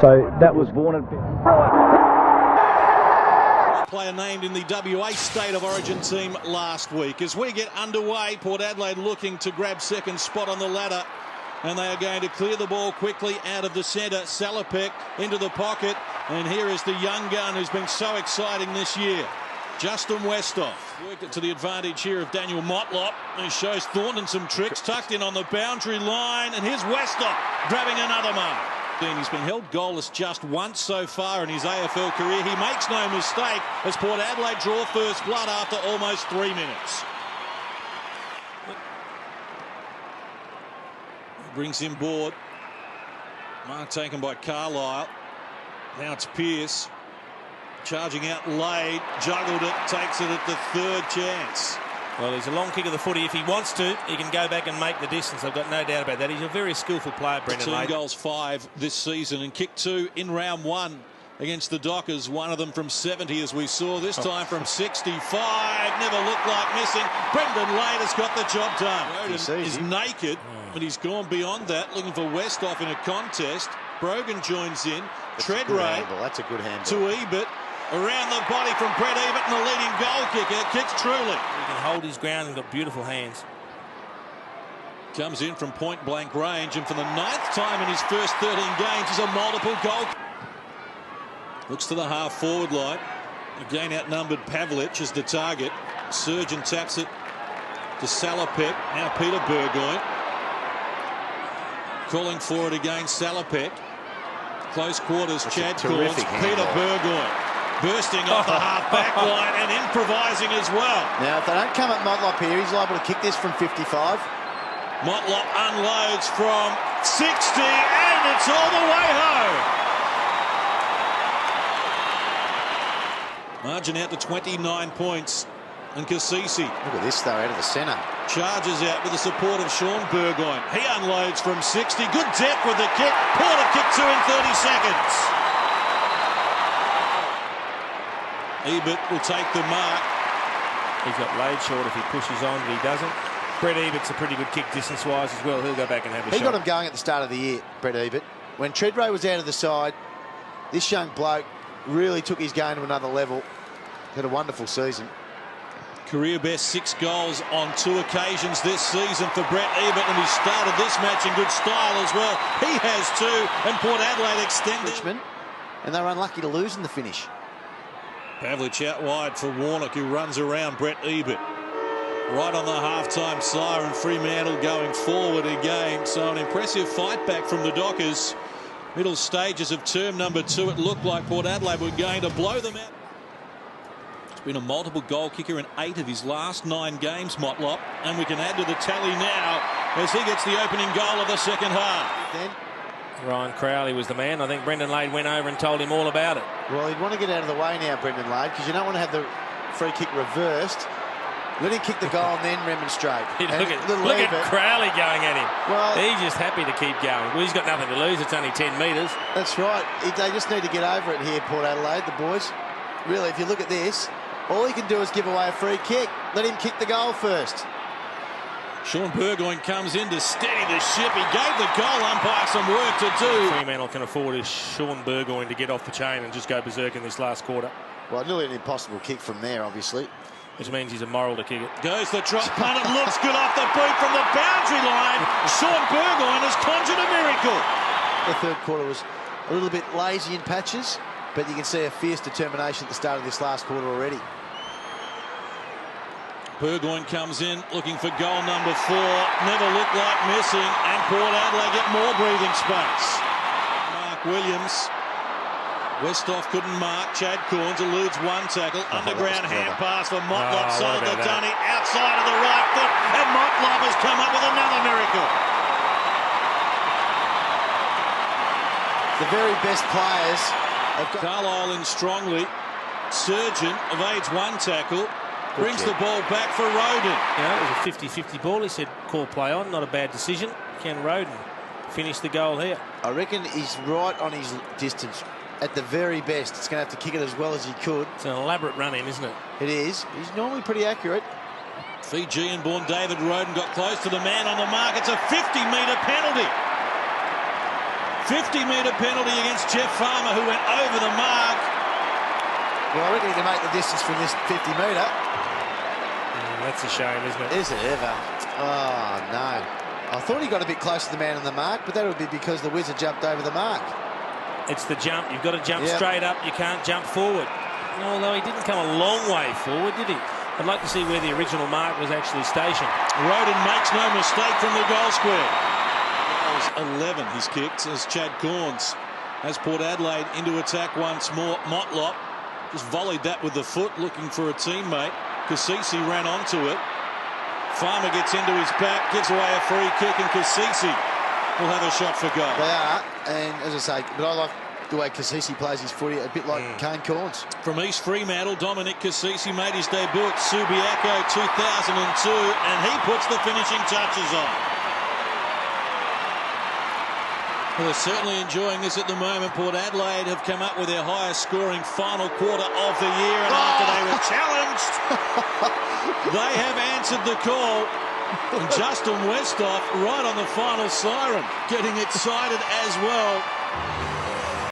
So that was born at... Player named in the WA State of Origin team last week. As we get underway, Port Adelaide looking to grab second spot on the ladder. And they are going to clear the ball quickly out of the centre. Salopek into the pocket. And here is the young gun who's been so exciting this year. Justin Westhoff worked it to the advantage here of Daniel Motlop, who shows Thornton some tricks, tucked in on the boundary line, and here's Westhoff grabbing another mark. He's been held goalless just once so far in his AFL career. He makes no mistake as Port Adelaide draw first blood after almost 3 minutes. Brings him board. Mark taken by Carlisle. Now it's Pearce. Charging out Lade, juggled it, takes it at the third chance. Well, he's a long kick of the footy. If he wants to, he can go back and make the distance. I've got no doubt about that. He's a very skillful player, Brendan Lade. 2 goals, 5 this season, and kicked 2 in round 1 against the Dockers. One of them from 70, as we saw, this time from 65. Never looked like missing. Brendan Lade has got the job done. Roden is naked, but he's gone beyond that, looking for Westhoff in a contest. Brogan joins in. Treadray. That's a good handle. To Ebert. Around the body from Brett Ebert, and the leading goal kicker kicks truly. He can hold his ground and got beautiful hands. Comes in from point blank range, and for the 9th time in his first 13 games is a multiple goal. Looks to the half forward line. Again outnumbered Pavlich as the target. Surgeon taps it to Salopek. Now Peter Burgoyne. Calling for it again, Salopek. Close quarters, Chad Corns. Peter Burgoyne. Bursting off the half-back line and improvising as well. Now, if they don't come at Motlop here, he's liable to kick this from 55. Motlop unloads from 60, and it's all the way home. Margin out to 29 points. And Cassisi. Look at this, though, out of the centre. Charges out with the support of Sean Burgoyne. He unloads from 60. Good depth with the kick. Port have kicked 2 in 30 seconds. Ebert will take the mark. He's got Lade short if he pushes on, but he doesn't. Brett Ebert's a pretty good kick distance-wise as well. He'll go back and have a shot. He got him going at the start of the year, Brett Ebert. When Treadray was out of the side, this young bloke really took his game to another level. Had a wonderful season. Career best 6 goals on 2 occasions this season for Brett Ebert, and he started this match in good style as well. He has 2, and Port Adelaide extended. Richmond, and they were unlucky to lose in the finish. Pavlich out wide for Warnock, who runs around Brett Ebert. Right on the half-time siren, Fremantle going forward again. So an impressive fight back from the Dockers. Middle stages of term number 2, it looked like Port Adelaide were going to blow them out. It's been a multiple goal kicker in 8 of his last 9 games, Motlop. And we can add to the tally now as he gets the opening goal of the second half. Then Ryan Crowley was the man. I think Brendan Lade went over and told him all about it. Well, he'd want to get out of the way now, Brendan Lade, because you don't want to have the free kick reversed. Let him kick the goal and then remonstrate. Look at Crowley going at him. Well, he's just happy to keep going. Well, he's got nothing to lose. It's only 10 metres. That's right. They just need to get over it here, Port Adelaide, the boys. Really, if you look at this, all he can do is give away a free kick. Let him kick the goal first. Sean Burgoyne comes in to steady the ship. He gave the goal umpire some work to do. Fremantle can afford is Sean Burgoyne to get off the chain and just go berserk in this last quarter. Well, nearly an impossible kick from there, obviously. Which means he's a moral to kick it. Goes the drop punt. It looks good off the boot from the boundary line. Sean Burgoyne has conjured a miracle. The third quarter was a little bit lazy in patches, but you can see a fierce determination at the start of this last quarter already. Burgoyne comes in looking for goal number 4. Never looked like missing, and Port Adelaide get more breathing space. Mark Williams. Westhoff couldn't mark. Chad Corns eludes one tackle. Underground hand pass for Motlop. Side the dunny, outside of the right foot, and Motlop has come up with another miracle. The very best players have got... Carlisle in strongly. Surgeon evades one tackle. Brings the ball back for Roden. It was a 50-50 ball. He said, call play on, not a bad decision. Can Roden finish the goal here? I reckon he's right on his distance. At the very best, it's going to have to kick it as well as he could. It's an elaborate run-in, isn't it? It is. He's normally pretty accurate. Fijian-born David Roden got close to the man on the mark. It's a 50-metre penalty. 50-metre penalty against Jeff Farmer, who went over the mark. Well, I reckon he can make the distance from this 50-metre. That's a shame, isn't it? Is it ever? Oh, no. I thought he got a bit close to the man on the mark, but that would be because the Wizard jumped over the mark. It's the jump. You've got to jump straight up. You can't jump forward. Although he didn't come a long way forward, did he? I'd like to see where the original mark was actually stationed. Roden makes no mistake from the goal square. 11 he's kicked as Chad Corns has Port Adelaide into attack once more. Motlop just volleyed that with the foot, looking for a teammate. Cassisi ran onto it. Farmer gets into his back, gives away a free kick, and Cassisi will have a shot for goal. They are, and as I say, but I like the way Cassisi plays his footy, a bit like Kane Corns. From East Fremantle, Dominic Cassisi made his debut at Subiaco 2002, and he puts the finishing touches on. Well, they're certainly enjoying this at the moment. Port Adelaide have come up with their highest scoring final quarter of the year, and after they were challenged, they have answered the call. And Justin Westhoff right on the final siren, getting excited as well.